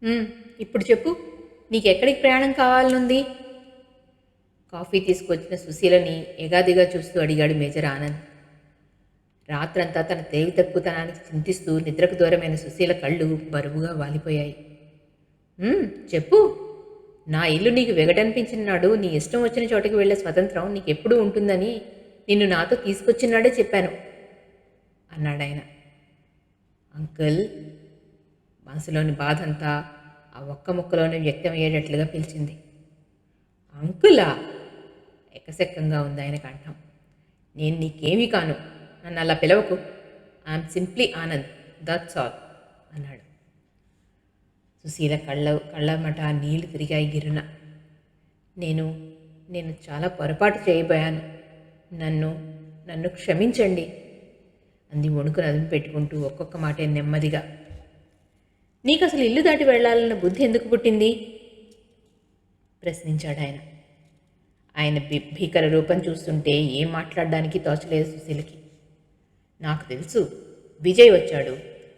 "ఉమ్, ఇప్పుడు చెప్పు, నీకెక్కడికి ప్రయాణం కావాలనుంది?" కాఫీ తీసుకొచ్చిన సుశీలని ఎగాదిగా చూస్తూ అడిగాడు మేజర్ ఆనంద్. రాత్రంతా తన తెలివి తక్కువతనానికి చింతిస్తూ నిద్రకు దూరమైన సుశీల కళ్ళు బరువుగా వాలిపోయాయి. "ఉమ్, చెప్పు. నా ఇల్లు నీకు వెగటనిపించిన నాడు నీ ఇష్టం వచ్చిన చోటికి వెళ్ళే స్వతంత్రం నీకెప్పుడూ ఉంటుందని నిన్ను నాతో తీసుకొచ్చినాడే చెప్పాను" అన్నాడాయన. అంకుల్, మనసులోని బాధంతా ఆ ఒక్క ముక్కలోనే వ్యక్తమయ్యేటట్లుగా పిలిచింది. అంకులా? ఎకసెక్కంగా ఉంది ఆయన కంఠం. నేను నీకేమీ కాను. నన్ను అలా పిలవకు. I'm simply Anand, that's all అన్నాడు. సుశీల కళ్ళమట నీళ్లు తిరిగాయి గిర్రున. నేను నేను చాలా పొరపాటు చేయబోయాను. నన్ను నన్ను క్షమించండి అంది వణుకు నదుము పెట్టుకుంటూ ఒక్కొక్క మాటే నెమ్మదిగా. నీకు అసలు ఇల్లు దాటి వెళ్లాలన్న బుద్ధి ఎందుకు పుట్టింది? ప్రశ్నించాడు ఆయన. ఆయన భీకర రూపం చూస్తుంటే ఏం మాట్లాడడానికి తోచలేదు సుశీలకి. నాకు తెలుసు, విజయ్ వచ్చాడు,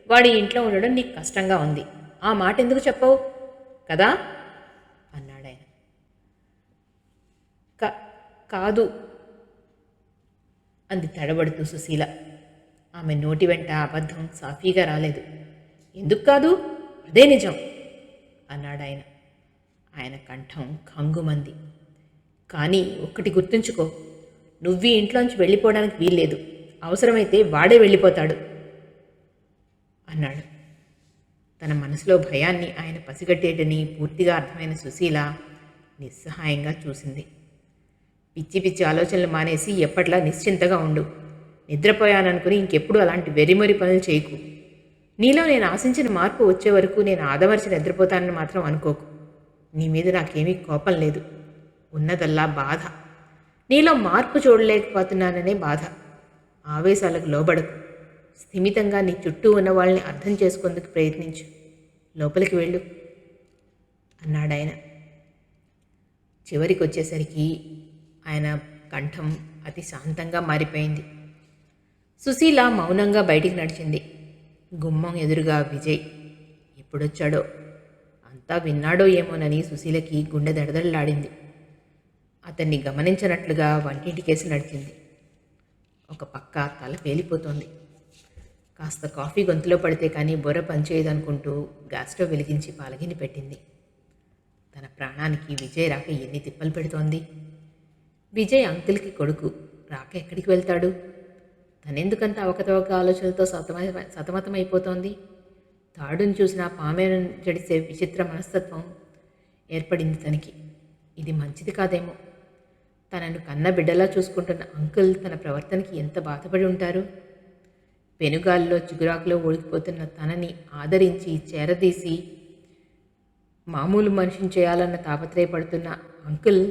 వాడి ఇంట్లో ఉండడం నీకు కష్టంగా ఉంది, ఆ మాట ఎందుకు చెప్పవు కదా అన్నాడాయన. కాదు అంది తడబడుతూ సుశీల. ఆమె నోటి వెంట అబద్ధం సాఫీగా రాలేదు. ఎందుకు కాదు? అదే నిజం అన్నాడాయన. ఆయన కంఠం కంగుమంది. కానీ ఒక్కటి గుర్తుంచుకో, నువ్వీ ఇంట్లోంచి వెళ్ళిపోవడానికి వీల్లేదు. అవసరమైతే వాడే వెళ్ళిపోతాడు అన్నాడు. తన మనసులో భయాన్ని ఆయన పసిగట్టేటని పూర్తిగా అర్థమైన సుశీల నిస్సహాయంగా చూసింది. పిచ్చి పిచ్చి ఆలోచనలు మానేసి ఎప్పట్లా నిశ్చింతగా ఉండు. నిద్రపోయాననుకుని ఇంకెప్పుడు అలాంటి వెరిమొరి పనులు చేయకు. నీలో నేను ఆశించిన మార్పు వచ్చే వరకు నేను ఆదమర్చి నిద్రపోతానని మాత్రం అనుకోకు. నీ మీద నాకేమీ కోపం లేదు. ఉన్నదల్లా బాధ. నీలో మార్పు చూడలేకపోతున్నాననే బాధ. ఆవేశాలకు లోబడకు. స్థిమితంగా నీ చుట్టూ ఉన్న వాళ్ళని అర్థం చేసుకుందుకు ప్రయత్నించు. లోపలికి వెళ్ళు అన్నాడాయన. చివరికి వచ్చేసరికి ఆయన కంఠం అతి శాంతంగా మారిపోయింది. సుశీల మౌనంగా బయటికి నడిచింది. గుమ్మం ఎదురుగా విజయ్ ఎప్పుడొచ్చాడో, అంతా విన్నాడో ఏమోనని సుశీలకి గుండె దడదడలాడింది. అతన్ని గమనించినట్లుగా వంటింటికేసి నడిచింది. ఒక పక్క తల పేలిపోతోంది. కాస్త కాఫీ గొంతులో పడితే కానీ బుర్ర పనిచేయదనుకుంటూ గ్యాస్ స్టవ్ వెలిగించి పాలగిని పెట్టింది. తన ప్రాణానికి విజయ్ రాక ఎన్ని తిప్పలు పెడుతోంది. విజయ్ అంకుల్కి కొడుకు, రాక ఎక్కడికి వెళ్తాడు? తనెందుకంత అవకతవక ఆలోచనలతో సతమతమైపోతోంది. తాడుని చూసినా పామేను జడిసే విచిత్ర మనస్తత్వం ఏర్పడింది తనకి. ఇది మంచిది కాదేమో. తనను కన్న బిడ్డలా చూసుకుంటున్న అంకుల్ తన ప్రవర్తనకి ఎంత బాధపడి ఉంటారు. పెనుగాల్లో చిగురాకులో ఓడికిపోతున్న తనని ఆదరించి చేరదీసి మామూలు మనిషిని చేయాలన్న తాపత్రయపడుతున్న అంకుల్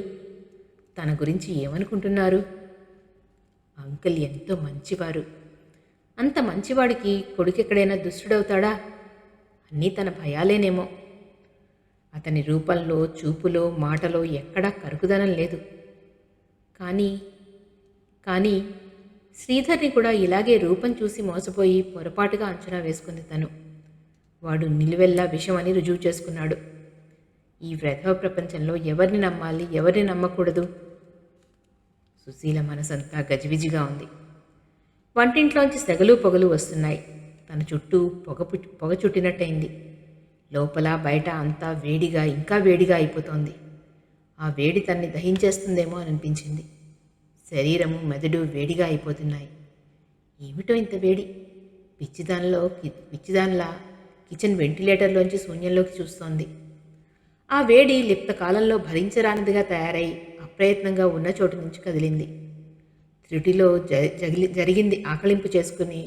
తన గురించి ఏమనుకుంటున్నారు? అంకుల్ ఎంతో మంచివారు. అంత మంచివాడికి కొడుకెక్కడైనా దుష్టుడవుతాడా? అన్నీ తన భయాలేనేమో. అతని రూపంలో, చూపులో, మాటలో ఎక్కడా కరుకుదనం లేదు. కానీ శ్రీధర్ని కూడా ఇలాగే రూపం చూసి మోసపోయి పొరపాటుగా అంచనా వేసుకుంది తను. వాడు నిలువెల్లా విషమని రుజువు చేసుకున్నాడు. ఈ వ్రధవ ప్రపంచంలో ఎవరిని నమ్మాలి, ఎవరిని నమ్మకూడదు? సుశీల మనసంతా గజిబిజిగా ఉంది. వంటింట్లోంచి సెగలు పొగలు వస్తున్నాయి. తన చుట్టూ పొగ చుట్టినట్టయింది. లోపల బయట అంతా వేడిగా, ఇంకా వేడిగా అయిపోతోంది. ఆ వేడి తన్ని దహించేస్తుందేమో అనిపించింది. శరీరము, మెదడు వేడిగా అయిపోతున్నాయి. ఏమిటో ఇంత వేడి? పిచ్చిదానిలా కిచెన్ వెంటిలేటర్లోంచి శూన్యంలోకి చూస్తోంది. ఆ వేడి లిప్త కాలంలో భరించరానిదిగా తయారై అప్రయత్నంగా ఉన్న చోటు నుంచి కదిలింది. త్రుటిలో జరిగింది ఆకలింపు చేసుకుని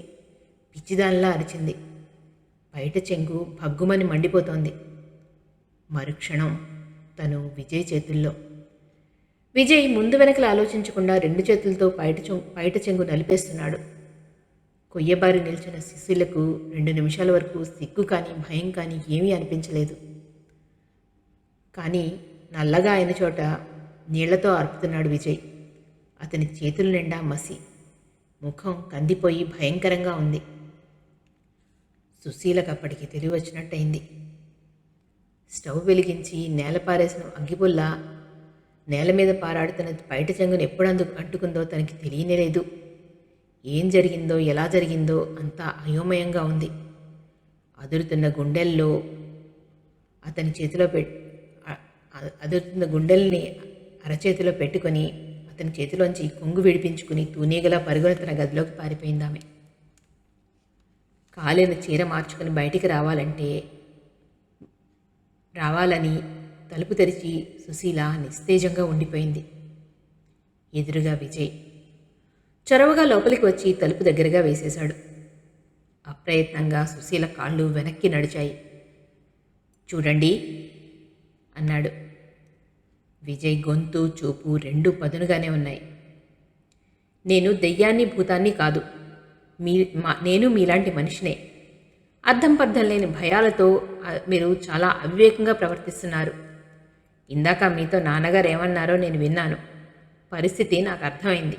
పిచ్చిదానిలా అరిచింది. బయట చెంగు భగ్గుమని మండిపోతోంది. మరుక్షణం తను విజయ్ చేతుల్లో. విజయ్ ముందు వెనకలు ఆలోచించకుండా 2 చేతులతో పైట చెంగు నలిపేస్తున్నాడు. కొయ్యబారి నిల్చిన సుశీలకు 2 నిమిషాల వరకు సిగ్గు కానీ భయం కానీ ఏమీ అనిపించలేదు. కానీ నల్లగా అయిన చోట నీళ్లతో అర్పుతున్నాడు విజయ్. అతని చేతుల నిండా మసి. ముఖం కందిపోయి భయంకరంగా ఉంది. సుశీలకు అప్పటికి తెలివి వచ్చినట్టయింది. స్టవ్ వెలిగించి నేల పారేసిన అగ్గిపుల్ల నేల మీద పారాడుతున్న బయట చెంగును ఎప్పుడు అంటుకుందో తనకి తెలియనేలేదు. ఏం జరిగిందో ఎలా జరిగిందో అంతా అయోమయంగా ఉంది. అదురుతున్న గుండెల్లో అతని చేతిలో అదురుతున్న గుండెల్ని అరచేతిలో పెట్టుకొని అతని చేతిలోంచి కొంగు విడిపించుకుని తూనీగలా పరుగున తన గదిలోకి పారిపోయిందామె. కాలిన చీర మార్చుకుని బయటికి రావాలని తలుపు తెరిచి సుశీల నిస్తేజంగా ఉండిపోయింది. ఎదురుగా విజయ్ చొరవగా లోపలికి వచ్చి తలుపు దగ్గరగా వేసేశాడు. అప్రయత్నంగా సుశీల కాళ్ళు వెనక్కి నడిచాయి. చూడండి అన్నాడు. విజయ్ గొంతు చూపు రెండూ పదునుగానే ఉన్నాయి. నేను దెయ్యాన్ని భూతాన్ని కాదు, నేను మీలాంటి మనిషినే. అర్థం పర్థం లేని భయాలతో మీరు చాలా అవివేకంగా ప్రవర్తిస్తున్నారు. ఇందాక మీతో నాన్నగారు ఏమన్నారో నేను విన్నాను. పరిస్థితి నాకు అర్థమైంది.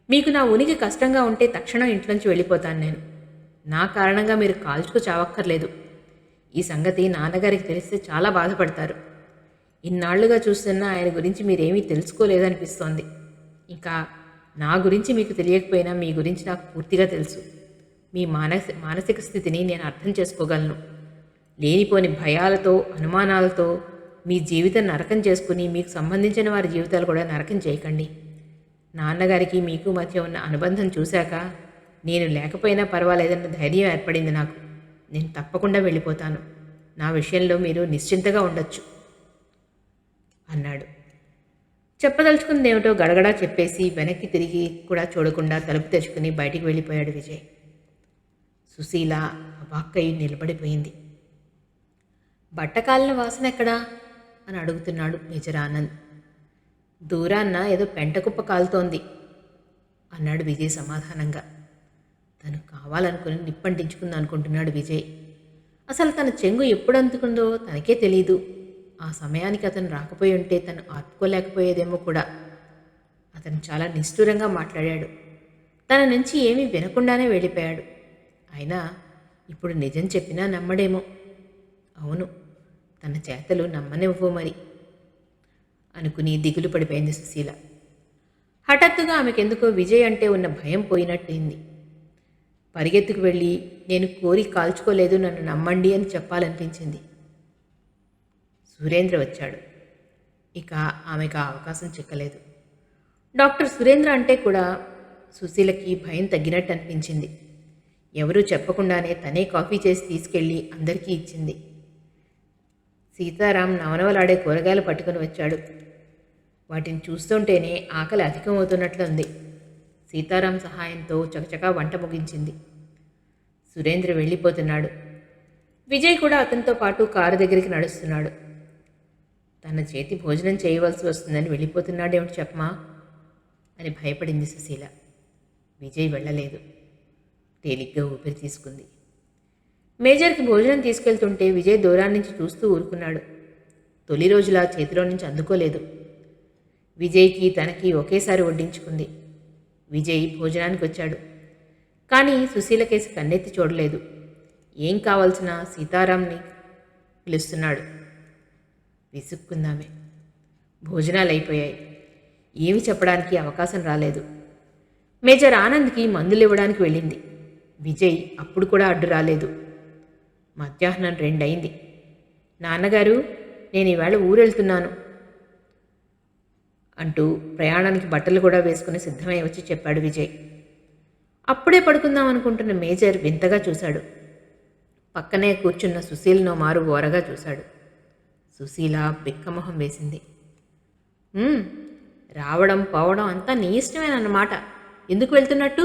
మీకు నా ఉనికి కష్టంగా ఉంటే తక్షణం ఇంట్లోంచి వెళ్ళిపోతాను నేను. నా కారణంగా మీరు కాల్చుకు చావక్కర్లేదు. ఈ సంగతి నాన్నగారికి తెలిస్తే చాలా బాధపడతారు. ఇన్నాళ్లుగా చూస్తున్నా ఆయన గురించి మీరేమీ తెలుసుకోలేదనిపిస్తోంది. ఇంకా నా గురించి మీకు తెలియకపోయినా మీ గురించి నాకు పూర్తిగా తెలుసు. మీ మానసిక స్థితిని నేను అర్థం చేసుకోగలను. లేనిపోని భయాలతో అనుమానాలతో మీ జీవితం నరకం చేసుకుని మీకు సంబంధించిన వారి జీవితాలు కూడా నరకం చేయకండి. నాన్నగారికి మీకు మధ్య ఉన్న అనుబంధం చూశాక నేను లేకపోయినా పర్వాలేదన్న ధైర్యం ఏర్పడింది నాకు. నేను తప్పకుండా వెళ్ళిపోతాను. నా విషయంలో మీరు నిశ్చింతగా ఉండొచ్చు అన్నాడు. చెప్పదలుచుకుందేమిటో గడగడా చెప్పేసి వెనక్కి తిరిగి కూడా చూడకుండా తలుపు తెరుచుకుని బయటికి వెళ్ళిపోయాడు విజయ్. సుశీల అవాక్కయి నిలబడిపోయింది. బట్టకాలిన వాసన ఎక్కడా అని అడుగుతున్నాడు మేజర్ ఆనంద్. దూరాన్న ఏదో పెంటకుప్ప కాలుతోంది అన్నాడు విజయ్ సమాధానంగా. తను కావాలనుకుని నిప్పంటించుకుందనుకుంటున్నాడు విజయ్. అసలు తన చెంగు ఎప్పుడు అందుకుందో తనకే తెలీదు. ఆ సమయానికి అతను రాకపోయి ఉంటే తను ఆపుకోలేకపోయేదేమో కూడా. అతను చాలా నిష్ఠూరంగా మాట్లాడాడు. తన నుంచి ఏమీ వినకుండానే వెళ్ళిపోయాడు. అయినా ఇప్పుడు నిజం చెప్పినా నమ్మడేమో. అవును, తన చేతలు నమ్మనివ్వు మరి అనుకుని దిగులు పడిపోయింది సుశీల. హఠాత్తుగా ఆమెకెందుకో విజయ్ అంటే ఉన్న భయం పోయినట్టయింది. పరిగెత్తుకు వెళ్ళి నేను కోరి కాల్చుకోలేదు, నన్ను నమ్మండి అని చెప్పాలనిపించింది. సురేంద్ర వచ్చాడు. ఇక ఆమెకు ఆ అవకాశం చిక్కలేదు. డాక్టర్ సురేంద్ర అంటే కూడా సుశీలకి భయం తగ్గినట్టు అనిపించింది. ఎవరూ చెప్పకుండానే తనే కాఫీ చేసి తీసుకెళ్ళి అందరికీ ఇచ్చింది. సీతారాం నవనవలాడే కూరగాయలు పట్టుకుని వచ్చాడు. వాటిని చూస్తుంటేనే ఆకలి అధికమవుతున్నట్లుంది. సీతారాం సహాయంతో చకచకా వంట ముగించింది. సురేంద్ర వెళ్ళిపోతున్నాడు. విజయ్ కూడా అతనితో పాటు కారు దగ్గరికి నడుస్తున్నాడు. తన చేతి భోజనం చేయవలసి వస్తుందని వెళ్ళిపోతున్నాడేమిటి చెప్పమా అని భయపడింది సుశీల. విజయ్ వెళ్ళలేదు. తేలిగ్గా ఊపిరి తీసుకుంది. మేజర్కి భోజనం తీసుకెళ్తుంటే విజయ్ దూరాన్నించి చూస్తూ ఊరుకున్నాడు. తొలి రోజులా చేతిలో నుంచి అందుకోలేదు. విజయ్కి తనకి ఒకేసారి వడ్డించుకుంది. విజయ్ భోజనానికి వచ్చాడు. కానీ సుశీల కేసి కన్నెత్తి చూడలేదు. ఏం కావాల్సిన సీతారాంని పిలుస్తున్నాడు. విసుక్కుందామే. భోజనాలు అయిపోయాయి. ఏమి చెప్పడానికి అవకాశం రాలేదు. మేజర్ ఆనంద్కి మందులు ఇవ్వడానికి వెళ్ళింది. విజయ్ అప్పుడు కూడా అడ్డు రాలేదు. మధ్యాహ్నం 2 అయింది. నాన్నగారు, నేను ఈవేళ ఊరెళ్తున్నాను అంటూ ప్రయాణానికి బట్టలు కూడా వేసుకుని సిద్ధమై వచ్చి చెప్పాడు విజయ్. అప్పుడే పడుకుందాం అనుకుంటున్న మేజర్ వింతగా చూశాడు. పక్కనే కూర్చున్న సుశీలను మారు ఓరగా చూశాడు. సుశీల బిక్కమొహం వేసింది. రావడం పోవడం అంతా నీ ఇష్టమేనన్నమాట. ఎందుకు వెళ్తున్నట్టు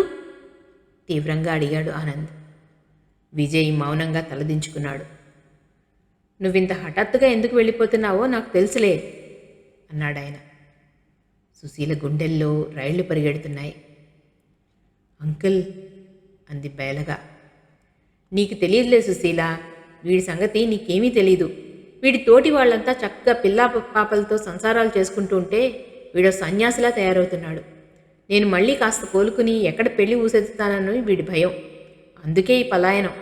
తీవ్రంగా అడిగాడు ఆనంద్. విజయ్ మౌనంగా తలదించుకున్నాడు. నువ్వింత హఠాత్తుగా ఎందుకు వెళ్ళిపోతున్నావో నాకు తెలుసులే అన్నాడాయన. సుశీల గుండెల్లో రైళ్లు పరిగెడుతున్నాయి. అంకుల్ అంది బేలగా. నీకు తెలియదులే సుశీల, వీడి సంగతి నీకేమీ తెలీదు. వీడి తోటి వాళ్ళంతా చక్కగా పిల్లా పాపలతో సంసారాలు చేసుకుంటూ ఉంటే వీడో సన్యాసిలా తయారవుతున్నాడు. నేను మళ్ళీ కాస్త కోలుకుని ఎక్కడ పెళ్లి ఊసెత్తుతానని వీడి భయం. అందుకే ఈ పలాయనం.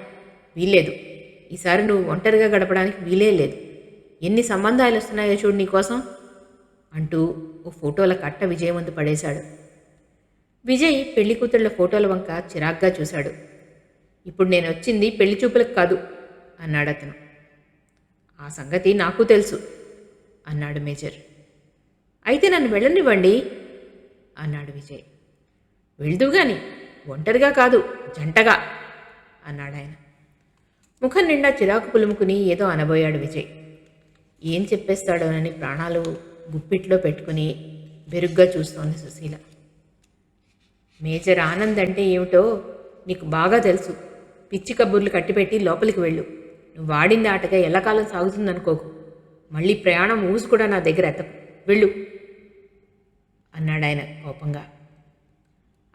వీల్లేదు. ఈసారి నువ్వు ఒంటరిగా గడపడానికి వీలే లేదు ఎన్ని సంబంధాలు వస్తున్నాయో చూడు నీకోసం అంటూ ఓ ఫోటోల కట్ట విజయ్ ముందు పడేశాడు. విజయ్ పెళ్లి కూతుళ్ల ఫోటోల వంక చిరాగ్గా చూశాడు. ఇప్పుడు నేను వచ్చింది పెళ్లి చూపులకు కాదు అన్నాడతను. ఆ సంగతి నాకు తెలుసు అన్నాడు మేజర్. అయితే నన్ను వెళ్ళనివ్వండి అన్నాడు విజయ్. వెళ్దువుగాని, ఒంటరిగా కాదు జంటగా అన్నాడాయన. ముఖం నిండా చిరాకు పులుముకుని ఏదో అనబోయాడు విజయ్. ఏం చెప్పేస్తాడోనని ప్రాణాలు గుప్పిట్లో పెట్టుకుని బెరుగ్గా చూస్తోంది సుశీల. మేజర్ ఆనంద్ అంటే ఏమిటో నీకు బాగా తెలుసు. పిచ్చి కబుర్లు కట్టిపెట్టి లోపలికి వెళ్ళు. నువ్వు వాడింది ఆటగా ఎల్లకాలం సాగుతుందనుకోకు. మళ్ళీ ప్రయాణం ఊసు కూడా నా దగ్గర ఎత్తకు. వెళ్ళు అన్నాడాయన కోపంగా.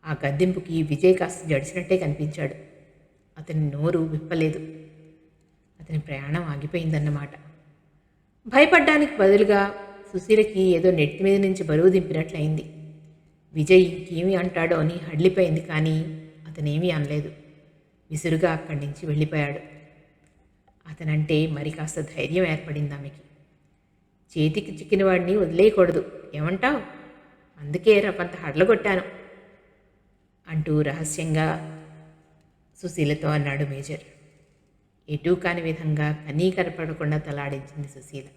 ఆ గద్దింపుకి విజయ్ కాస్త జడిసినట్టే కనిపించాడు. అతని నోరు విప్పలేదు. అతని ప్రయాణం ఆగిపోయిందన్నమాట. భయపడ్డానికి బదులుగా సుశీలకి ఏదో నెత్తి మీద నుంచి బరువు దింపినట్లయింది. విజయ్ ఇంకేమీ అంటాడో అని హడ్లిపోయింది, కానీ అతనేమీ అనలేదు. విసురుగా అక్కడి నుంచి వెళ్ళిపోయాడు. అతనంటే మరి కాస్త ధైర్యం ఏర్పడింది ఆమెకి. చేతికి చిక్కిన వాడిని వదిలేయకూడదు, ఏమంటావు? అందుకే రకంత హడలగొట్టాను అంటూ రహస్యంగా సుశీలతో అన్నాడు మేజర్. ఎటూ కాని విధంగా కనీకరపడకుండా తలాడించింది సుశీల.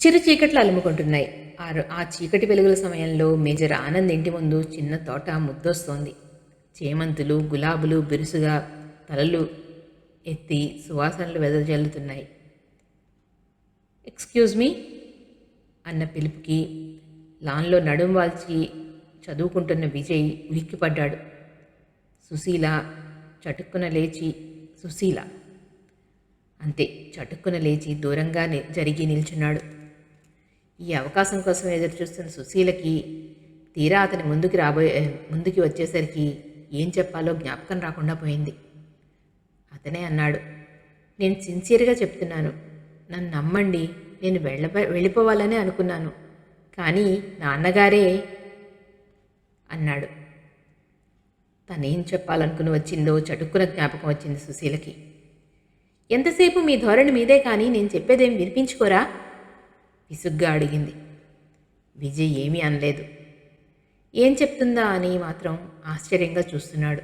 చిరు చీకట్లు అలుముకుంటున్నాయి. ఆ చీకటి వెలుగుల సమయంలో మేజర్ ఆనంద్ ఇంటి ముందు చిన్న తోట ముద్దొస్తోంది. చేమంతులు, గులాబులు బిరుసుగా తలలు ఎత్తి సువాసనలు వెదజల్లుతున్నాయి. ఎక్స్క్యూజ్ మీ అన్న పిలుపుకి లాన్లో నడుం వాల్చి చదువుకుంటున్న విజయ్ ఉలిక్కిపడ్డాడు. సుశీల చటుక్కున లేచి సుశీల అంతే చటుక్కున లేచి దూరంగా జరిగి నిల్చున్నాడు. ఈ అవకాశం కోసం ఎదురుచూస్తున్న సుశీలకి తీరా అతని ముందుకి వచ్చేసరికి ఏం చెప్పాలో జ్ఞాపకం రాకుండా పోయింది. అతనే అన్నాడు, నేను సిన్సియర్గా చెప్తున్నాను, నన్ను నమ్మండి. నేను వెళ్ళిపోవాలనే అనుకున్నాను, కానీ నాన్నగారే అన్నాడు. తనేం చెప్పాలనుకుని వచ్చిందో చటుక్కున జ్ఞాపకం వచ్చింది సుశీలకి. ఎంతసేపు మీ ధోరణి మీదే, కానీ నేను చెప్పేదేం వినిపించుకోరా విసుగ్గా అడిగింది. విజయ్ ఏమీ అనలేదు. ఏం చెప్తుందా అని మాత్రం ఆశ్చర్యంగా చూస్తున్నాడు.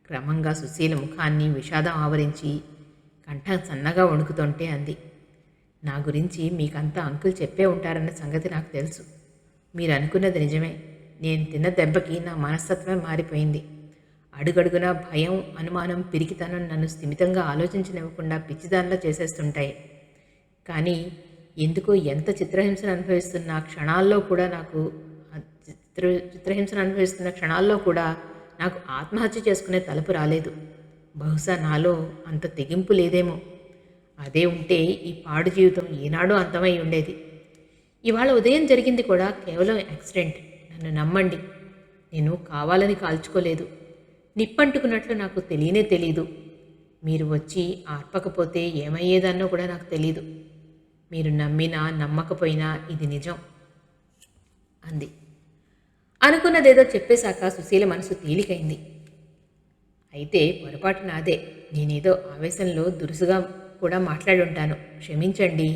క్రమంగా సుశీల ముఖాన్ని విషాదం ఆవరించి కంఠం సన్నగా వణుకుతుంటే అంది, నా గురించి మీకంతా అంకుల్ చెప్పే ఉంటారన్న సంగతి నాకు తెలుసు. మీరు అనుకున్నది నిజమే. నేను తిన్న దెబ్బకి నా మనస్తత్వమే మారిపోయింది. అడుగడుగునా భయం, అనుమానం, పిరికితనం నన్ను స్థిమితంగా ఆలోచించనివ్వకుండా పిచ్చిదానిలా చేసేస్తుంటాయి. కానీ ఎందుకో ఎంత చిత్రహింసను అనుభవిస్తున్న క్షణాల్లో కూడా నాకు ఆత్మహత్య చేసుకునే తలుపు రాలేదు. బహుశా నాలో అంత తెగింపు లేదేమో. అదే ఉంటే ఈ పాడు జీవితం ఏనాడో అంతమై ఉండేది. ఇవాళ ఉదయం జరిగింది కూడా కేవలం యాక్సిడెంట్. నన్ను నమ్మండి, నేను కావాలని కాల్చుకోలేదు. నిప్పంటుకున్నట్లు నాకు తెలీదు. మీరు వచ్చి ఆర్పకపోతే ఏమయ్యేదన్నో కూడా నాకు తెలీదు. మీరు నమ్మినా నమ్మకపోయినా ఇది నిజం అంది. అనుకున్నదేదో చెప్పేశాక సుశీల మనసు తేలికైంది. అయితే పొరపాటు నాదే. నేనేదో ఆవేశంలో దురుసుగా కూడా మాట్లాడుంటాను, క్షమించండి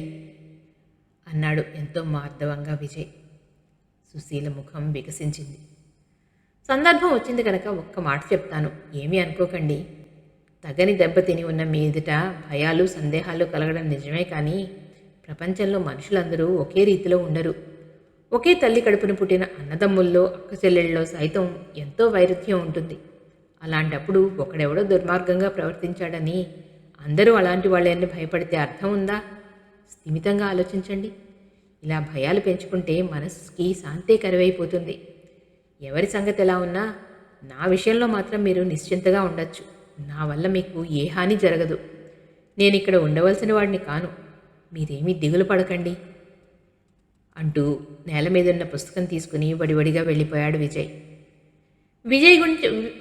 అన్నాడు ఎంతో మార్దవంగా విజయ్. సుశీల ముఖం వికసించింది. సందర్భం వచ్చింది కనుక ఒక్క మాట చెప్తాను, ఏమీ అనుకోకండి. తగని దెబ్బతిని ఉన్న మీ ఎదుట భయాలు, సందేహాలు కలగడం నిజమే, కానీ ప్రపంచంలో మనుషులందరూ ఒకే రీతిలో ఉండరు. ఒకే తల్లి కడుపున పుట్టిన అన్నదమ్ముల్లో, అక్క చెల్లెళ్ళలో సైతం ఎంతో వైరుధ్యం ఉంటుంది. అలాంటప్పుడు ఒకడెవడో దుర్మార్గంగా ప్రవర్తించాడని అందరూ అలాంటి వాళ్ళని భయపడితే అర్థం ఉందా? స్థిమితంగా ఆలోచించండి. ఇలా భయాలు పెంచుకుంటే మనసుకి శాంతే కరువైపోతుంది. ఎవరి సంగతి ఎలా ఉన్నా నా విషయంలో మాత్రం మీరు నిశ్చింతగా ఉండొచ్చు. నా వల్ల మీకు ఏ హాని జరగదు. నేను ఇక్కడ ఉండవలసిన వాడిని కాను. మీరేమీ దిగులు పడకండి అంటూ నేల మీదున్న పుస్తకం తీసుకుని వడివడిగా వెళ్ళిపోయాడు విజయ్.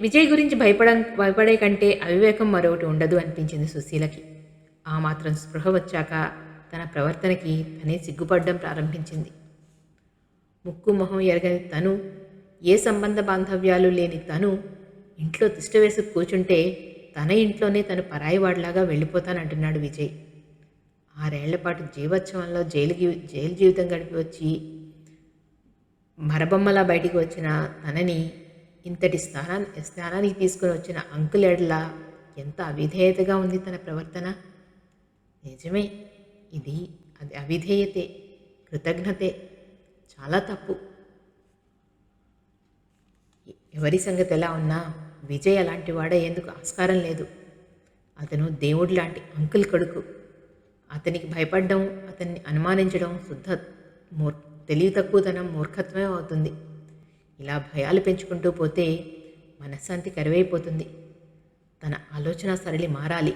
విజయ్ గురించి భయపడే కంటే అవివేకం మరొకటి ఉండదు అనిపించింది సుశీలకి. ఆ మాత్రం స్పృహ వచ్చాక తన ప్రవర్తనకి తనే సిగ్గుపడడం ప్రారంభించింది. ముక్కు మొహం ఎరగని తను, ఏ సంబంధ బాంధవ్యాలు లేని తను ఇంట్లో తిష్టవేసి కూర్చుంటే తన ఇంట్లోనే తను పరాయివాడిలాగా వెళ్ళిపోతానంటున్నాడు విజయ్. 6 ఏళ్ల పాటు జీవోత్సవంలో జైలు జీవితం గడిపి వచ్చి మరబొమ్మలా బయటికి వచ్చిన తనని ఇంతటి స్థానానికి తీసుకుని వచ్చిన అంకుల్ ఎడ్లా ఎంత అవిధేయతగా ఉంది తన ప్రవర్తన. నిజమే, అది అవిధేయతే, కృతజ్ఞతే, చాలా తప్పు. ఎవరి సంగతి ఎలా ఉన్నా విజయ్ అలాంటి వాడయ్యేందుకు ఆస్కారం లేదు. అతను దేవుడు లాంటి అంకుల్ కొడుకు. అతనికి భయపడడం, అతన్ని అనుమానించడం శుద్ధ తెలివి తక్కువతనం, మూర్ఖత్వమే అవుతుంది. ఇలా భయాలు పెంచుకుంటూ పోతే మనశ్శాంతి కరువైపోతుంది. తన ఆలోచన సరళి మారాలి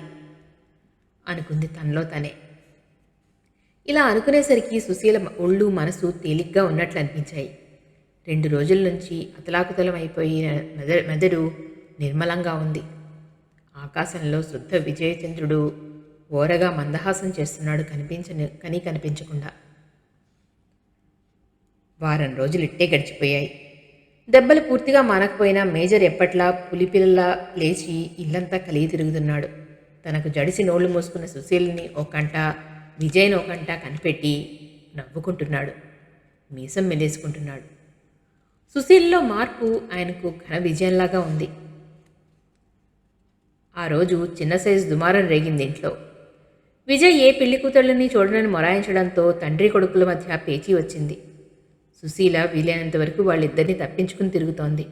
అనుకుంది తనలో తనే. ఇలా అనుకునేసరికి సుశీల ఒళ్ళు మనసు తేలిగ్గా ఉన్నట్లు అనిపించాయి. 2 రోజుల నుంచి అతలాకుతలం అయిపోయిన మెదడు నిర్మలంగా ఉంది. ఆకాశంలో శుద్ధ విజయచంద్రుడు ఓరగా మందహాసం చేస్తున్నాడు కనిపించకుండా. వారం రోజులు ఇట్టే గడిచిపోయాయి. దెబ్బలు పూర్తిగా మానకపోయినా మేజర్ ఎప్పట్లా పులిపిల్లలా లేచి ఇల్లంతా కలిగి తిరుగుతున్నాడు. తనకు జడిసి నోళ్లు మూసుకున్న సుశీల్ని ఓ కంట, విజయ్ని ఓ కంట కనిపెట్టి నవ్వుకుంటున్నాడు. మీసం మెలేసుకుంటున్నాడు. సుశీల్లో మార్పు ఆయనకు ఘన విజయంలాగా ఉంది. ఆ రోజు చిన్న సైజు దుమారం రేగింది ఇంట్లో. విజయ్ ఏ పెళ్లి కూతుళ్ళని చూడనని మొరాయించడంతో తండ్రి కొడుకుల మధ్య పేచీ వచ్చింది. సుశీల వీలైనంత వరకు వాళ్ళిద్దరినీ తప్పించుకుని తిరుగుతోంది.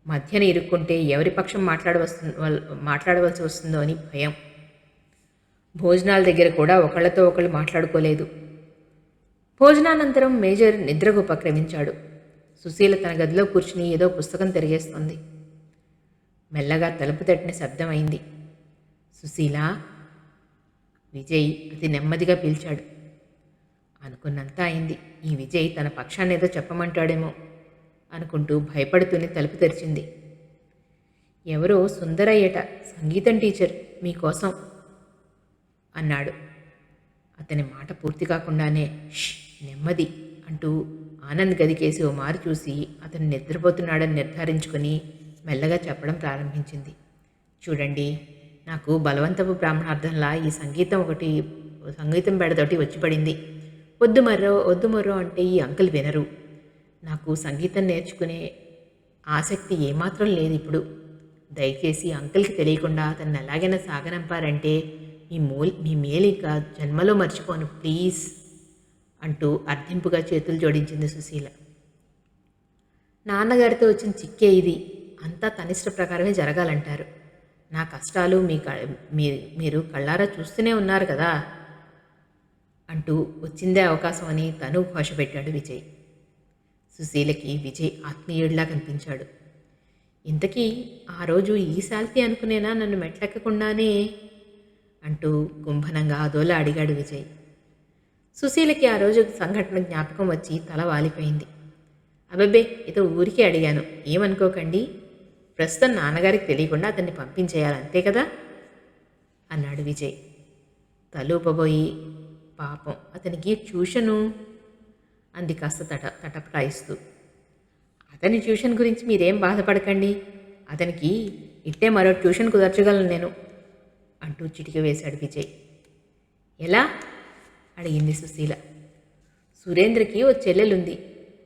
మధ్యన ఇరుక్కుంటే ఎవరి పక్షం మాట్లాడవలసి వస్తుందో అని భయం. భోజనాల దగ్గర కూడా ఒకళ్ళతో ఒకళ్ళు మాట్లాడుకోలేదు. భోజనానంతరం మేజర్ నిద్రకు ఉపక్రమించాడు. సుశీల తన గదిలో కూర్చుని ఏదో పుస్తకం తిరిగేస్తోంది. మెల్లగా తలుపు తట్టిన శబ్దం అయింది. సుశీల, విజయ్ అతి నెమ్మదిగా పిలిచాడు. అనుకున్నంతా అయింది. ఈ విజయ్ తన పక్షాన్ని ఏదో చెప్పమంటాడేమో అనుకుంటూ భయపడుతూనే తలుపు తెరిచింది. ఎవరో సుందరయ్యట, సంగీతం టీచర్, మీకోసం అన్నాడు. అతని మాట పూర్తి కాకుండానే ష్, నెమ్మది అంటూ ఆనంద్ గదికేసి ఓ మారు చూసి అతను నిద్రపోతున్నాడని నిర్ధారించుకొని మెల్లగా చెప్పడం ప్రారంభించింది. చూడండి, నాకు బలవంతపు బ్రాహ్మణార్థంలా ఈ సంగీతం బెడతోటి వచ్చి పడింది. వద్దు మర్రో అంటే ఈ అంకుల్ వినరు. నాకు సంగీతం నేర్చుకునే ఆసక్తి ఏమాత్రం లేదు ఇప్పుడు. దయచేసి అంకుల్కి తెలియకుండా అతన్ని ఎలాగైనా సాగనంపారంటే మీ మేలిక జన్మలో మర్చిపోను ప్లీజ్ అంటూ అర్థింపుగా చేతులు జోడించింది సుశీల. నాన్నగారితో వచ్చిన చిక్కే ఇది. అంతా తనిష్ట ప్రకారమే జరగాలంటారు. నా కష్టాలు మీరు కళ్ళారా చూస్తూనే ఉన్నారు కదా అంటూ వచ్చిందే అవకాశం అని తను ఘోష పెట్టాడు విజయ్. సుశీలకి విజయ్ ఆత్మీయుడిలా కనిపించాడు. ఇంతకీ ఆ రోజు ఈ శాల్తీ అనుకునేనా నన్ను మెట్లెక్కకుండానే అంటూ కుంభనంగా అదోలా అడిగాడు విజయ్. సుశీలకి ఆ రోజు సంఘటన జ్ఞాపకం వచ్చి తల వాలిపోయింది. అబ్బబ్బే, ఏదో ఊరికే అడిగాను, ఏమనుకోకండి. ప్రస్తుతం నాన్నగారికి తెలియకుండా అతన్ని పంపించేయాలంతే కదా అన్నాడు విజయ్ తలూపబోయి. పాపం, అతనికి ట్యూషను అంది కాస్త తటపటాయిస్తూ. అతని ట్యూషన్ గురించి మీరేం బాధపడకండి. అతనికి ఇట్టే మరో ట్యూషన్ కుదర్చగలను నేను అంటూ చిటిక వేశాడు విజయ్. ఎలా అడిగింది సుశీల. సురేంద్రకి ఓ చెల్లెలుంది.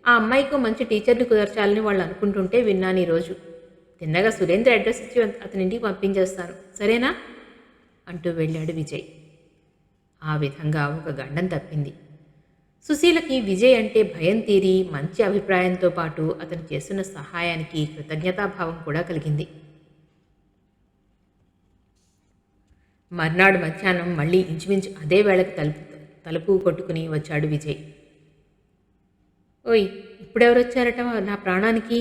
ఆ అమ్మాయికి మంచి టీచర్ని కుదర్చాలని వాళ్ళు అనుకుంటుంటే విన్నాను ఈరోజు. తిన్నగా సురేంద్ర అడ్రస్ ఇచ్చి అతని ఇంటికి పంపించేస్తాను, సరేనా అంటూ వెళ్ళాడు విజయ్. ఆ విధంగా ఒక గండం తప్పింది. సుశీలకి విజయ్ అంటే భయం తీరి మంచి అభిప్రాయంతో పాటు అతను చేస్తున్న సహాయానికి కృతజ్ఞతాభావం కూడా కలిగింది. మర్నాడు మధ్యాహ్నం మళ్ళీ ఇంచుమించు అదే వేళకు తలుపు కొట్టుకుని వచ్చాడు విజయ్. ఓయ్, ఇప్పుడెవరొచ్చారట నా ప్రాణానికి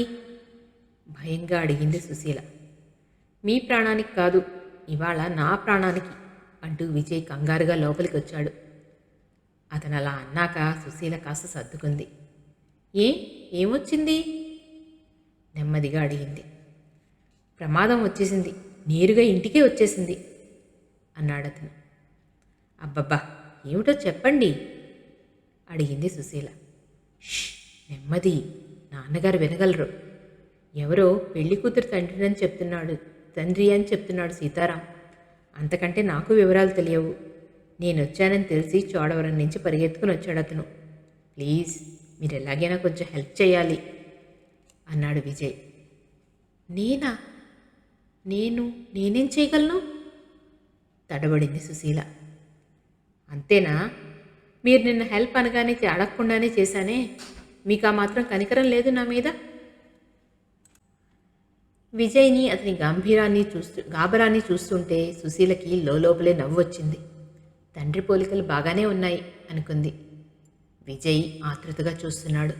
భయంగా అడిగింది సుశీల. మీ ప్రాణానికి కాదు, ఇవాళ నా ప్రాణానికి అంటూ విజయ్ కంగారుగా లోపలికి వచ్చాడు. అతను అలా అన్నాక సుశీల కాస్త సర్దుకుంది. ఏమొచ్చింది నెమ్మదిగా అడిగింది. ప్రమాదం వచ్చేసింది, నేరుగా ఇంటికే వచ్చేసింది అన్నాడు అతను. అబ్బబ్బా, ఏమిటో చెప్పండి అడిగింది సుశీల. నెమ్మది, నాన్నగారు వినగలరు. ఎవరో పెళ్లి కూతురు తండ్రినని చెప్తున్నాడు. తండ్రి అని చెప్తున్నాడు సీతారాం. అంతకంటే నాకు వివరాలు తెలియవు. నేనొచ్చానని తెలిసి చోడవరం నుంచి పరిగెత్తుకుని వచ్చాడు అతను. ప్లీజ్ మీరు ఎలాగైనా కొంచెం హెల్ప్ చేయాలి అన్నాడు విజయ్. నేనా? నేనేం చేయగలను? తడబడింది సుశీల. అంతేనా? మీరు నిన్న హెల్ప్ అనగానే అడగకుండానే చేశానే, మీకు ఆ మాత్రం కనికరం లేదు నా మీద? విజయ్ని అతని గాబరాన్ని చూస్తుంటే సుశీలకి లోపలే నవ్వు వచ్చింది. తండ్రి పోలికలు బాగానే ఉన్నాయి అనుకుంది. విజయ్ ఆతృతగా చూస్తున్నాడు.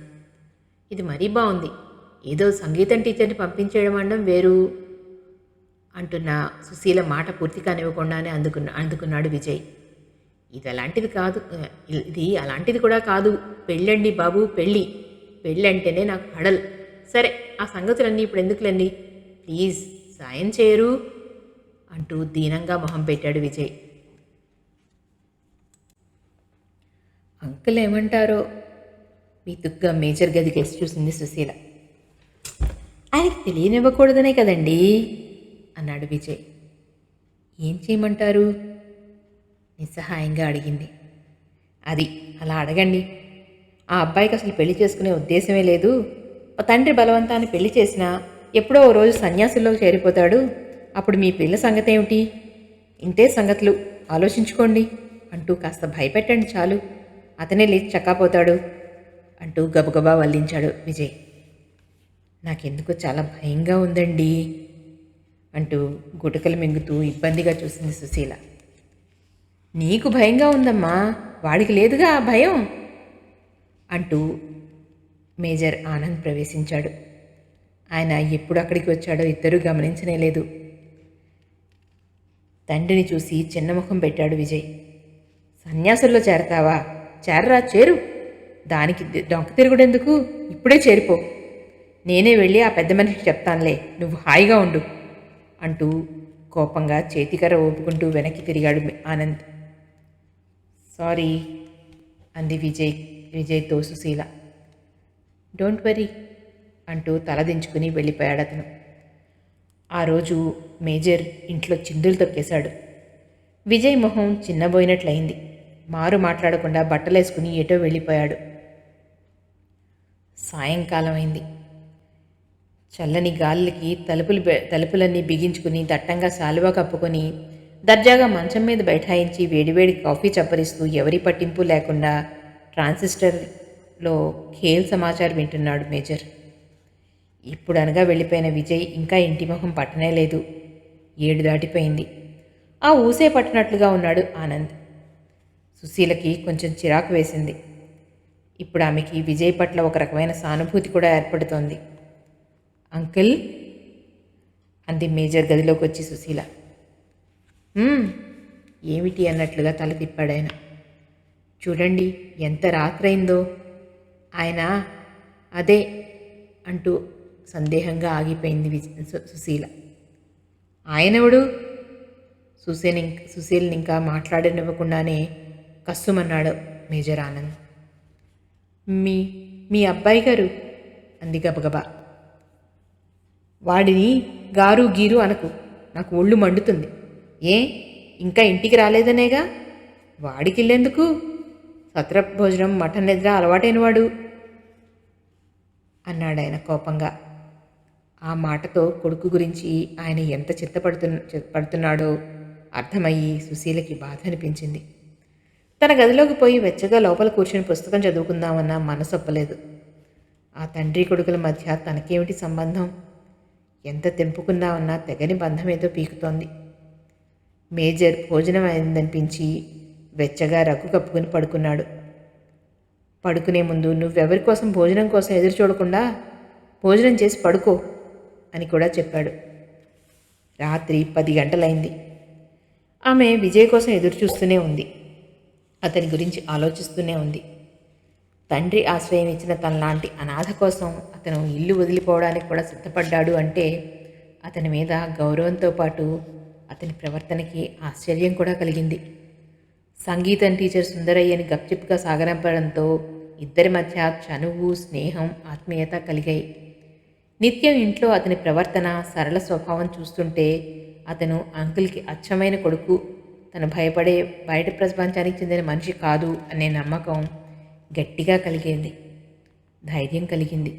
ఇది మరీ బాగుంది. ఏదో సంగీతం టీచర్ని పంపించేయడం అనడం వేరు అంటున్న సుశీల మాట పూర్తి కానివ్వకుండానే అందుకున్నాడు విజయ్. ఇది అలాంటిది కూడా కాదు. పెళ్ళండి బాబు, పెళ్ళి అంటేనే నాకు హడల్. సరే, ఆ సంగతులన్నీ ఇప్పుడు ఎందుకులండి? ప్లీజ్ సాయం చేయరు అంటూ దీనంగా మొహం పెట్టాడు విజయ్. అంకుల్ ఏమంటారో మీతుగ్గా మేజర్ గదికి వేసి చూసింది సుశీల. ఆయనకి తెలియనివ్వకూడదనే కదండి అన్నాడు విజయ్. ఏం చేయమంటారు? నిస్సహాయంగా అడిగింది. అది అలా అడగండి. ఆ అబ్బాయికి అసలు పెళ్లి చేసుకునే ఉద్దేశమే లేదు. తండ్రి బలవంతాన్ని పెళ్లి చేసినా ఎప్పుడో ఓ రోజు సన్యాసుల్లో చేరిపోతాడు. అప్పుడు మీ పిల్ల సంగతి ఏమిటి? ఇంతే సంగతులు, ఆలోచించుకోండి అంటూ కాస్త భయపెట్టండి చాలు. అతనే లేచి చక్కాపోతాడు అంటూ గబగబా వల్లించాడు విజయ్. నాకెందుకో చాలా భయంగా ఉందండి అంటూ గుటకలు మింగుతూ ఇబ్బందిగా చూసింది సుశీల. నీకు భయంగా ఉందమ్మా, వాడికి లేదుగా ఆ భయం అంటూ మేజర్ ఆనంద్ ప్రవేశించాడు. ఆయన ఎప్పుడు అక్కడికి వచ్చాడో ఇద్దరూ గమనించనే లేదు. తండ్రిని చూసి చిన్నముఖం పెట్టాడు విజయ్. సన్యాసుల్లో చేరతావా? చేరరా, చేరు. దానికి డొంక తిరుగుడెందుకు? ఇప్పుడే చేరిపో. నేనే వెళ్ళి ఆ పెద్ద మనిషికి చెప్తానులే, నువ్వు హాయిగా ఉండు అంటూ కోపంగా చేతికర్ర ఊపుకుంటూ వెనక్కి తిరిగాడు ఆనంద్. సారీ అంది విజయ్తో సుశీల. డోంట్ వరీ అంటూ తలదించుకుని వెళ్ళిపోయాడు అతను. ఆ రోజు మేజర్ ఇంట్లో చిందులు తొక్కేశాడు. విజయ్ మొహం చిన్నబోయినట్లయింది. మారు మాట్లాడకుండా బట్టలేసుకుని ఎటో వెళ్ళిపోయాడు. సాయంకాలం అయింది. చల్లని గాలికి తలుపులన్నీ బిగించుకుని దట్టంగా శాలువా కప్పుకొని దర్జాగా మంచం మీద బైఠాయించి వేడివేడి కాఫీ చప్పరిస్తూ ఎవరి పట్టింపు లేకుండా ట్రాన్సిస్టర్లో ఖేల్ సమాచారం వింటున్నాడు మేజర్. ఇప్పుడు అనగా వెళ్ళిపోయిన విజయ్ ఇంకా ఇంటి మొహం పట్టనే లేదు. 7 దాటిపోయింది. ఆ ఊసే పట్టినట్లుగా ఉన్నాడు ఆనంద్. సుశీలకి కొంచెం చిరాకు వేసింది. ఇప్పుడు ఆమెకి విజయ్ పట్ల ఒక రకమైన సానుభూతి కూడా ఏర్పడుతోంది. అంకుల్ అంది మేజర్ గదిలోకి వచ్చి సుశీల. ఏమిటి అన్నట్లుగా తల తిప్పాడాయన. చూడండి ఎంత రాత్రైందో. ఆయన అదే అంటూ సందేహంగా ఆగిపోయింది సుశీల. ఆయనెవడు? సుశీల్ని ఇంకా మాట్లాడనివ్వకుండానే కస్సుమన్నాడు మేజర్ ఆనంద్. మీ అబ్బాయి గారు అంది గబగబా. వాడిని గారు గీరు అనకు, నాకు ఒళ్ళు మండుతుంది. ఏ ఇంకా ఇంటికి రాలేదనేగా? వాడికిల్లెందుకు? సత్ర భోజనం మటన్ నిద్ర అలవాటైనవాడు అన్నాడాయన కోపంగా. ఆ మాటతో కొడుకు గురించి ఆయన ఎంత పడుతున్నాడో అర్థమయ్యి సుశీలకి బాధ అనిపించింది. తన గదిలోకి పోయి వెచ్చగా లోపల కూర్చొని పుస్తకం చదువుకుందామన్నా మనసొప్పలేదు. ఆ తండ్రి కొడుకుల మధ్య తనకేమిటి సంబంధం? ఎంత తెంపుకుందామన్నా తెగని బంధమేదో పీకుతోంది. మేజర్ భోజనం అయిందనిపించి వెచ్చగా రగ్గు కప్పుకుని పడుకున్నాడు. పడుకునే ముందు నువ్వెవరి కోసం భోజనం కోసం ఎదురు చూడకుండా భోజనం చేసి పడుకో అని కూడా చెప్పాడు. రాత్రి 10 గంటలైంది. ఆమె విజయ్ కోసం ఎదురు చూస్తూనే ఉంది. అతని గురించి ఆలోచిస్తూనే ఉంది. తండ్రి ఆశ్రయం ఇచ్చిన తనలాంటి అనాథ కోసం అతను ఇల్లు వదిలిపోవడానికి కూడా సిద్ధపడ్డాడు అంటే అతని మీద గౌరవంతో పాటు అతని ప్రవర్తనకి ఆశ్చర్యం కూడా కలిగింది. సంగీతం టీచర్ సుందరయ్యని గప్చిప్గా సాగనంపడంతో ఇద్దరి మధ్య చనువు, స్నేహం, ఆత్మీయత కలిగాయి. నిత్యం ఇంట్లో అతని ప్రవర్తన, సరళ స్వభావం చూస్తుంటే అతను అంకుల్కి అచ్చమైన కొడుకు, తను భయపడే బయట ప్రపంచానికి చెందిన మనిషి కాదు అనే నమ్మకం గట్టిగా కలిగింది. ధైర్యం కలిగింది.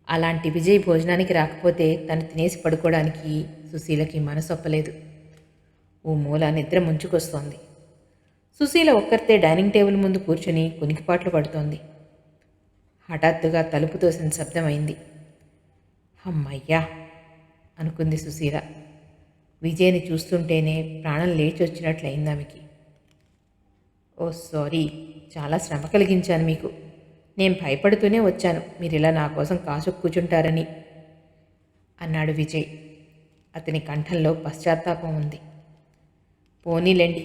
అలాంటి విజయ్ భోజనానికి రాకపోతే తను తినేసి పడుకోవడానికి సుశీలకి మనసొప్పలేదు. ఓ మూల నిద్ర ముంచుకొస్తోంది. సుశీల ఒక్కరితే డైనింగ్ టేబుల్ ముందు కూర్చుని కునికిపాట్లు పడుతోంది. హఠాత్తుగా తలుపు తోసిన శబ్దమైంది. అమ్మయ్యా అనుకుంది సుశీల. విజయ్ని చూస్తుంటేనే ప్రాణం లేచొచ్చినట్లయింది ఆమెకి. ఓ సారీ, చాలా శ్రమ కలిగించాను మీకు. నేను భయపడుతూనే వచ్చాను మీరిలా నా కోసం కాసు కూర్చుంటారని అన్నాడు విజయ్. అతని కంఠంలో పశ్చాత్తాపం ఉంది. పోనీలేండి,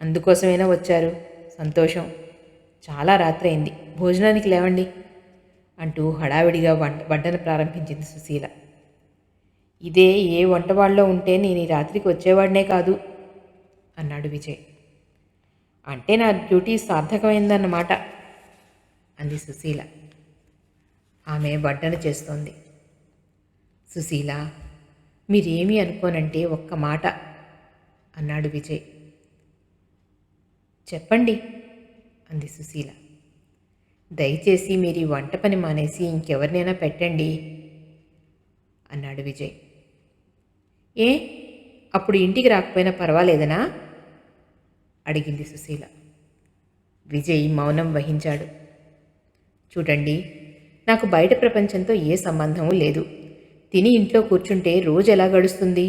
అందుకోసమైనా వచ్చారు, సంతోషం. చాలా రాత్రి అయింది, భోజనానికి లేవండి అంటూ హడావిడిగా వడ్డన ప్రారంభించింది సుశీల. ఇదే ఏ వంటవాళ్ళలో ఉంటే నేను ఈ రాత్రికి వచ్చేవాడినే కాదు అన్నాడు విజయ్. అంటే నా డ్యూటీ సార్థకమైందన్నమాట అంది సుశీల. ఆమె వడ్డన చేస్తోంది. సుశీల, మీరేమీ అనుకోనంటే ఒక్క మాట అన్నాడు విజయ్. చెప్పండి అంది సుశీల. దయచేసి మీరు ఈ వంట పని మానేసి ఇంకెవరినైనా పెట్టండి అన్నాడు విజయ్. ఏ, అప్పుడు ఇంటికి రాకపోయినా పర్వాలేదనా అడిగింది సుశీల. విజయ్ మౌనం వహించాడు. చూడండి, నాకు బయట ప్రపంచంతో ఏ సంబంధమూ లేదు. తిని ఇంట్లో కూర్చుంటే రోజు ఎలా గడుస్తుంది?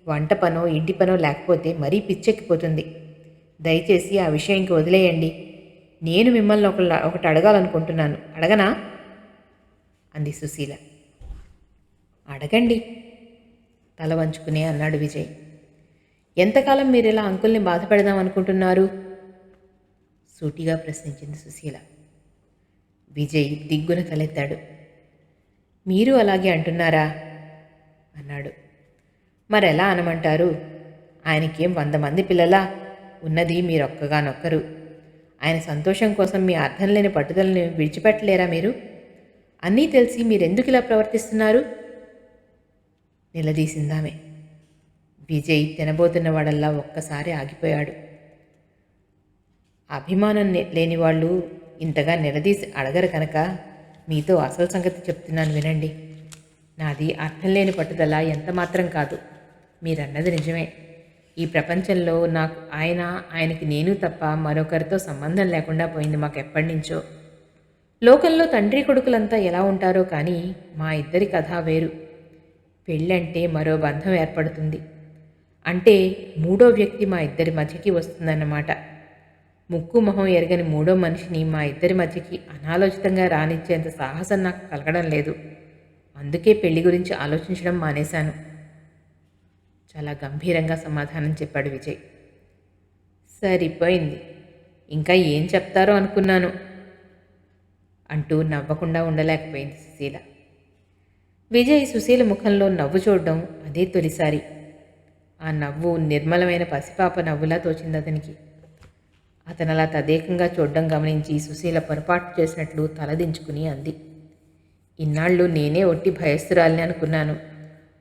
వంట పనో ఇంటి పనో లేకపోతే మరీ పిచ్చెక్కిపోతుంది. దయచేసి ఆ విషయం ఇంక వదిలేయండి. నేను మిమ్మల్ని ఒకటి అడగాలనుకుంటున్నాను, అడగనా అంది సుశీల. అడగండి తల వంచుకునే అన్నాడు విజయ్. ఎంతకాలం మీరు ఇలా అంకుల్ని బాధ పెడదాం అనుకుంటున్నారు సూటిగా ప్రశ్నించింది సుశీల. విజయ్ దిగ్గున తలెత్తాడు. మీరు అలాగే అంటున్నారా అన్నాడు. మరెలా అనమంటారు? ఆయనకేం 100 మంది పిల్లలా? ఉన్నది మీరొక్కగానొక్కరు. ఆయన సంతోషం కోసం మీ అర్థం లేని పట్టుదలని విడిచిపెట్టలేరా మీరు? అన్నీ తెలిసి మీరెందుకు ఇలా ప్రవర్తిస్తున్నారు నిలదీసిందామె. విజయ్ తినబోతున్నవాడల్లా ఒక్కసారి ఆగిపోయాడు. అభిమానం లేనివాళ్ళు ఇంతగా నిలదీసి అడగరు కనుక మీతో అసలు సంగతి చెప్తున్నాను వినండి. నాది అర్థం లేని పట్టుదల ఎంత మాత్రం కాదు. మీరన్నది నిజమే. ఈ ప్రపంచంలో నాకు ఆయనకి నేను తప్ప మరొకరితో సంబంధం లేకుండా పోయింది మాకెప్పటి నుంచో. లోకంలో తండ్రి కొడుకులంతా ఎలా ఉంటారో కానీ మా ఇద్దరి కథ వేరు. పెళ్ళంటే మరో బంధం ఏర్పడుతుంది. అంటే మూడో వ్యక్తి మా ఇద్దరి మధ్యకి వస్తుందన్నమాట. ముక్కు మొహం ఎరగని మూడో మనిషిని మా ఇద్దరి మధ్యకి అనాలోచితంగా రానిచ్చేంత సాహసం నాకు కలగడం లేదు. అందుకే పెళ్లి గురించి ఆలోచించడం మానేశాను చాలా గంభీరంగా సమాధానం చెప్పాడు విజయ్. సరిపోయింది, ఇంకా ఏం చెప్తారో అనుకున్నాను అంటూ నవ్వకుండా ఉండలేకపోయింది సుశీల. విజయ్ సుశీల ముఖంలో నవ్వు చూడడం అదే తొలిసారి. ఆ నవ్వు నిర్మలమైన పసిపాప నవ్వులా తోచింది అతనికి. అతను అలా తదేకంగా చూడడం గమనించి సుశీల పొరపాటు చేసినట్లు తలదించుకుని అంది. ఇన్నాళ్ళు నేనే ఒట్టి భయస్థురాలని అనుకున్నాను.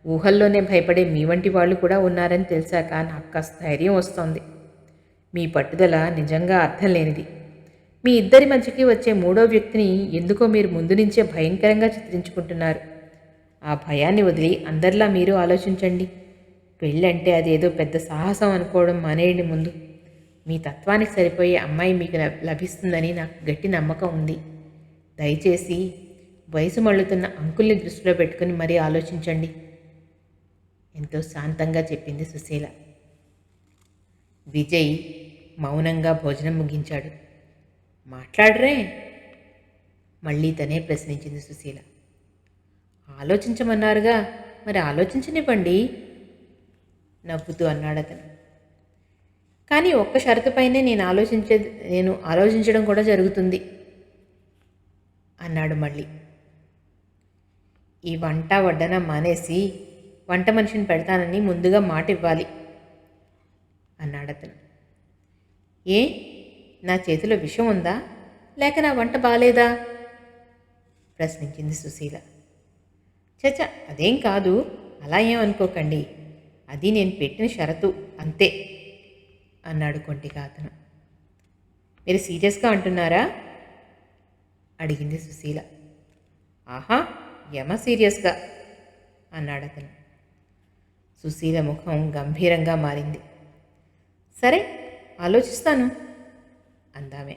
ఊహల్లోనే భయపడే మీ వంటి వాళ్ళు కూడా ఉన్నారని తెలిసాక నాకు కాస్త ధైర్యం వస్తోంది. మీ పట్టుదల నిజంగా అర్థం లేనిది. మీ ఇద్దరి మధ్యకి వచ్చే మూడో వ్యక్తిని ఎందుకో మీరు ముందు నుంచే భయంకరంగా చిత్రించుకుంటున్నారు. ఆ భయాన్ని వదిలి అందరిలా మీరు ఆలోచించండి. పెళ్ళంటే అదేదో పెద్ద సాహసం అనుకోవడం మానేయండి ముందు. మీ తత్వానికి సరిపోయే అమ్మాయి మీకు లభిస్తుందని నాకు గట్టి నమ్మకం ఉంది. దయచేసి వయసు మళ్ళుతున్న అంకుల్ని దృష్టిలో పెట్టుకుని మరీ ఆలోచించండి ఎంతో శాంతంగా చెప్పింది సుశీల. విజయ్ మౌనంగా భోజనం ముగించాడు. మాట్లాడరే మళ్ళీ తనే ప్రశ్నించింది సుశీల. ఆలోచించమన్నారుగా, మరి ఆలోచించనివ్వండి నవ్వుతూ అన్నాడతను. కానీ ఒక్క షరతుపైనే నేను ఆలోచించడం కూడా జరుగుతుంది అన్నాడు మళ్ళీ. ఈ వంట వడ్డన మానేసి వంట మనిషిని పెడతానని ముందుగా మాట ఇవ్వాలి అన్నాడతను. ఏ, నా చేతిలో విషం ఉందా లేక నా వంట బాలేదా ప్రశ్నించింది సుశీల. చచ, అదేం కాదు, అలా ఏమనుకోకండి, అది నేను పెట్టిన షరతు అంతే అన్నాడు కొంటిగా అతను. మీరు సీరియస్గా అంటున్నారా అడిగింది సుశీల. ఆహా, యమ సీరియస్గా అన్నాడు అతను. సుశీల ముఖం గంభీరంగా మారింది. సరే, ఆలోచిస్తాను అందామే.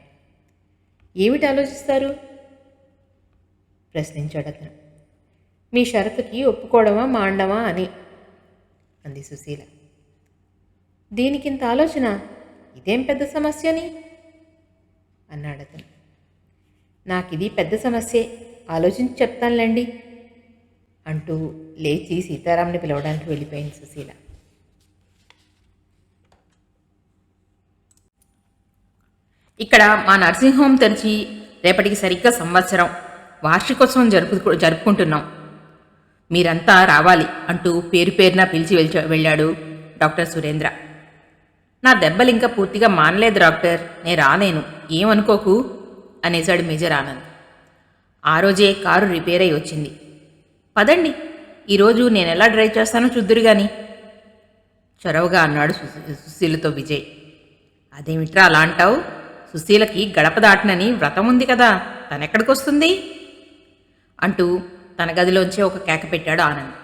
ఏమిటి ఆలోచిస్తారు ప్రశ్నించాడు అతను. మీ షరతుకి ఒప్పుకోవడమా మాండమా అని అంది సుశీల. దీనికింత ఆలోచన, ఇదేం పెద్ద సమస్యని అన్నాడతను. నాకిది పెద్ద సమస్యే, ఆలోచించి చెప్తానులేండి అంటూ లేచి సీతారాంని పిలవడానికి వెళ్ళిపోయింది సుశీల. ఇక్కడ మా నర్సింగ్ హోమ్ తెరిచి రేపటికి సరిగ్గా సంవత్సరం వార్షికోత్సవం జరుపుకుంటున్నాం. మీరంతా రావాలి అంటూ పేరు పేరున పిలిచి వెళ్ళాడు డాక్టర్ సురేంద్ర. నా దెబ్బలు ఇంకా పూర్తిగా మానలేదు డాక్టర్, నేను రాలేను, ఏమనుకోకు అనేశాడు మేజర్ ఆనంద్. ఆ రోజే కారు రిపేర్ అయి వచ్చింది. పదండి, ఈరోజు నేను ఎలా డ్రైవ్ చేస్తానో చూద్దురు గాని చొరవగా అన్నాడు సుశీలతో విజయ్. అదేమిట్రా అలా అంటావు? సుశీలకి గడప దాటనని వ్రతం ఉంది కదా, తనెక్కడికొస్తుంది అంటూ తన గదిలోంచే ఒక కేక పెట్టాడు ఆనంద్.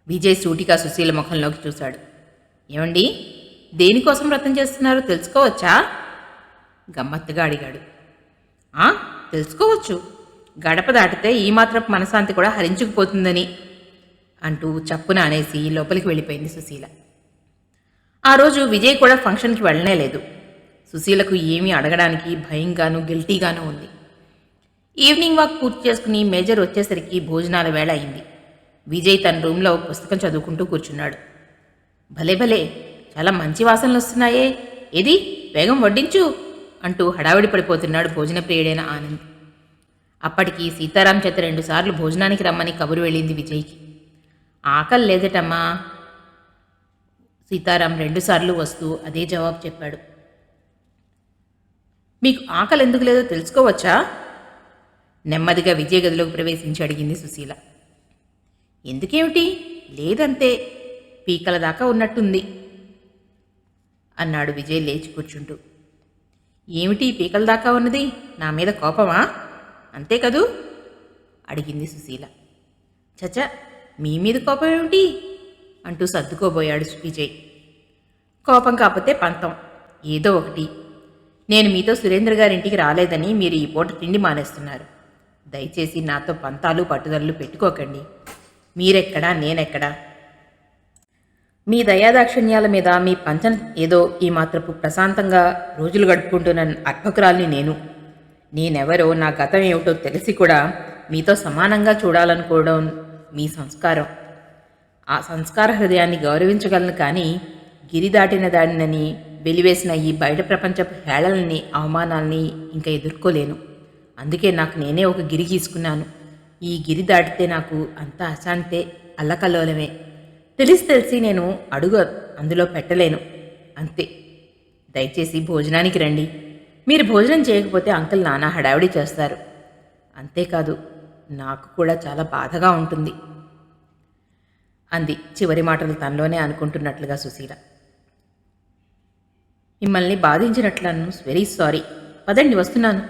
విజయ్ సూటిగా సుశీల ముఖంలోకి చూశాడు. ఏమండి, దేనికోసం వ్రతం చేస్తున్నారో తెలుసుకోవచ్చా గమ్మత్తుగా అడిగాడు. తెలుసుకోవచ్చు, గడప దాటితే ఈ మాత్రపు మనశాంతి కూడా హరించుకుపోతుందని అంటూ చప్పున అనేసి లోపలికి వెళ్ళిపోయింది సుశీల. ఆ రోజు విజయ్ కూడా ఫంక్షన్కి వెళ్ళనే లేదు. సుశీలకు ఏమీ అడగడానికి భయంగానూ గిల్టీగానూ ఉంది. ఈవినింగ్ వాక్ పూర్తి చేసుకుని మేజర్ వచ్చేసరికి భోజనాల వేళ అయింది. విజయ్ తన రూమ్లో పుస్తకం చదువుకుంటూ కూర్చున్నాడు. భలే భలే, చాలా మంచి వాసనలు వస్తున్నాయే, ఏది వేగం వడ్డించు అంటూ హడావిడి పడిపోతున్నాడు భోజన ప్రియుడైన ఆనంద్. అప్పటికి సీతారాం చేత 2 సార్లు భోజనానికి రమ్మని కబురు వెళ్ళింది విజయ్కి. ఆకలి లేదటమ్మా. సీతారాం 2 సార్లు వస్తూ అదే జవాబు చెప్పాడు. మీకు ఆకలి ఎందుకు లేదో తెలుసుకోవచ్చా నెమ్మదిగా విజయ్ గదిలోకి ప్రవేశించి అడిగింది సుశీల. ఎందుకేమిటి, లేదంతే, పీకల దాకా ఉన్నట్టుంది అన్నాడు విజయ్ లేచి కూర్చుంటూ. ఏమిటి పీకల దాకా ఉన్నది, నా మీద కోపమా, అంతే కదూ అడిగింది సుశీల. చచ, మీ మీద కోపం ఏమిటి అంటూ సర్దుకోబోయాడు విజయ్. కోపం కాకపోతే పంతం, ఏదో ఒకటి. నేను మీతో సురేంద్ర గారింటికి రాలేదని మీరు ఈ పూట తిండి మానేస్తున్నారు. దయచేసి నాతో పంతాలు పట్టుదలలు పెట్టుకోకండి. మీరెక్కడా నేనెక్కడా? మీ దయాదాక్షిణ్యాల మీద మీ పంచం ఏదో ఈ మాత్రపు ప్రశాంతంగా రోజులు గడుపుకుంటున్న అర్భకురాల్ని నేనెవరో, నా గతం ఏమిటో తెలిసి కూడా మీతో సమానంగా చూడాలనుకోవడం మీ సంస్కారం. ఆ సంస్కార హృదయాన్ని గౌరవించగలను, కానీ గిరి దాటిన దానినని వెలివేసిన ఈ బయట ప్రపంచపు హేళనని, అవమానాల్ని ఇంకా ఎదుర్కోలేను. అందుకే నాకు నేనే ఒక గిరి గీసుకున్నాను. ఈ గిరి దాటితే నాకు అంతా అశాంతే, అల్లకల్లోలమే. తెలిసి నేను అడుగు అందులో పెట్టలేను, అంతే. దయచేసి భోజనానికి రండి. మీరు భోజనం చేయకపోతే అంకుల్ నానా హడావిడి చేస్తారు. అంతేకాదు, నాకు కూడా చాలా బాధగా ఉంటుంది అంది చివరి మాటలు తనలోనే అనుకుంటున్నట్లుగా సుశీల. మిమ్మల్ని బాధించినట్లను వెరీ సారీ, పదండి వస్తున్నాను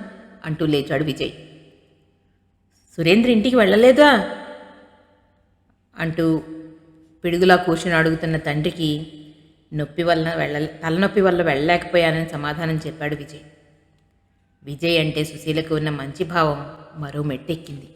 అంటూ లేచాడు విజయ్. సురేంద్ర ఇంటికి వెళ్ళలేదా అంటూ పిడుగులా కూర్చుని అడుగుతున్న తండ్రికి తలనొప్పి వల్ల వెళ్ళలేకపోయానని సమాధానం చెప్పాడు విజయ్. విజయ్ అంటే సుశీలకు ఉన్న మంచి భావం మరో మెట్టెక్కింది.